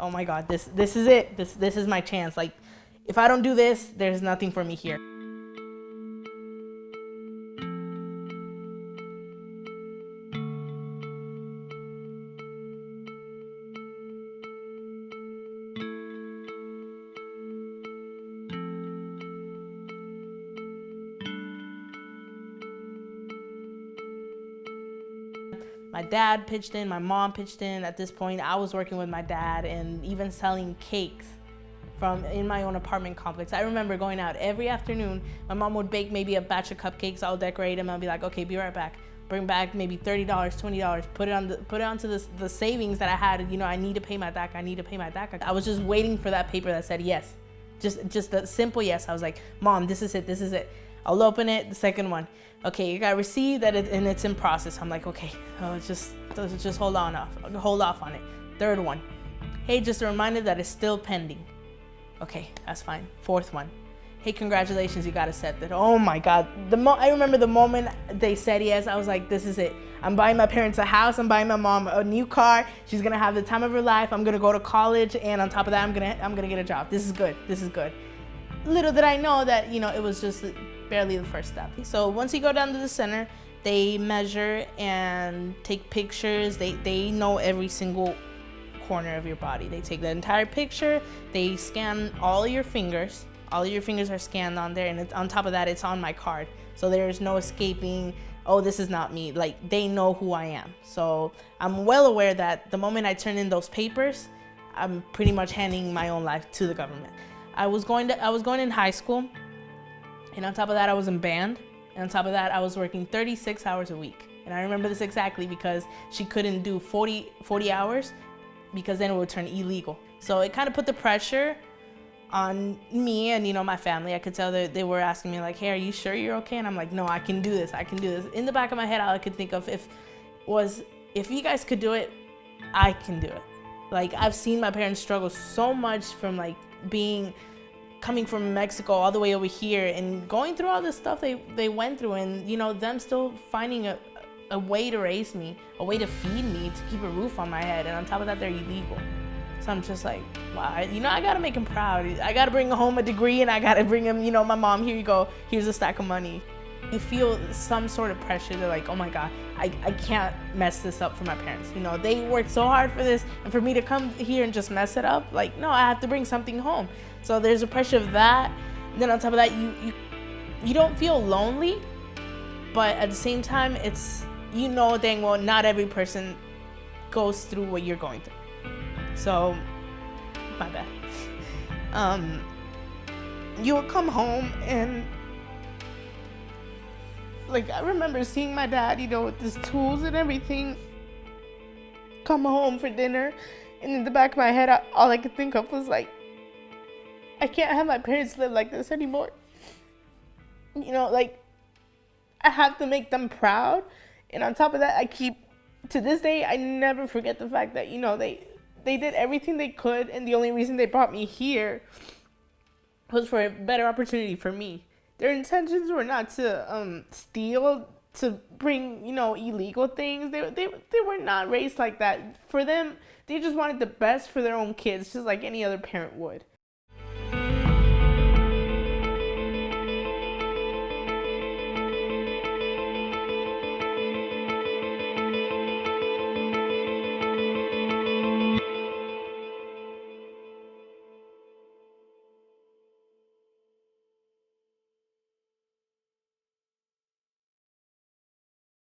oh my God, this is it. This is my chance. Like, if I don't do this, there's nothing for me here. My dad pitched in, my mom pitched in. At this point, I was working with my dad and even selling cakes in my own apartment complex. I remember going out every afternoon. My mom would bake maybe a batch of cupcakes. I'll decorate them. I'll be like, okay, be right back. Bring back maybe $30, $20. Put it onto the savings that I had. You know, I need to pay my DACA. I need to pay my DACA. I was just waiting for that paper that said yes. Just a simple yes. I was like, Mom, this is it. This is it. I'll open it. The second one. Okay, you got received and it's in process. I'm like, okay, just hold off on it. Third one. Hey, just a reminder that it's still pending. Okay, that's fine. Fourth one. Hey, congratulations, you got accepted. Oh my God. I remember the moment they said yes, I was like, this is it. I'm buying my parents a house. I'm buying my mom a new car. She's gonna have the time of her life. I'm gonna go to college, and on top of that, I'm gonna get a job. This is good. This is good. Little did I know that, you know, it was just barely the first step. So once you go down to the center, they measure and take pictures. They know every single corner of your body. They take the entire picture. They scan all your fingers. All of your fingers are scanned on there, and on top of that, it's on my card. So there's no escaping, oh, this is not me. Like, they know who I am. So I'm well aware that the moment I turn in those papers, I'm pretty much handing my own life to the government. I was going in high school, and on top of that, I was in band. And on top of that, I was working 36 hours a week. And I remember this exactly because she couldn't do 40 hours because then it would turn illegal. So it kind of put the pressure on me and, you know, my family. I could tell that they were asking me like, hey, are you sure you're okay? And I'm like, no, I can do this. I can do this. In the back of my head, all I could think of if you guys could do it, I can do it. Like, I've seen my parents struggle so much from like coming from Mexico all the way over here and going through all this stuff they went through, and, you know, them still finding a way to raise me, a way to feed me, to keep a roof on my head, and on top of that, they're illegal. So I'm just like, wow, you know, I gotta make him proud. I gotta bring home a degree, and I gotta bring him, you know, my mom, here you go, here's a stack of money. You feel some sort of pressure. They're like, oh my God, I can't mess this up for my parents. You know, they worked so hard for this, and for me to come here and just mess it up, like, no, I have to bring something home. So there's a pressure of that. And then on top of that, you don't feel lonely, but at the same time, it's, you know, dang well, not every person goes through what you're going through. So, my bad. You would come home and, like, I remember seeing my dad, you know, with his tools and everything, come home for dinner, and in the back of my head, all I could think of was like, I can't have my parents live like this anymore. You know, like, I have to make them proud. And on top of that, to this day, I never forget the fact that, you know, they did everything they could, and the only reason they brought me here was for a better opportunity for me. Their intentions were not to steal, to bring, you know, illegal things. They were not raised like that. For them, they just wanted the best for their own kids, just like any other parent would.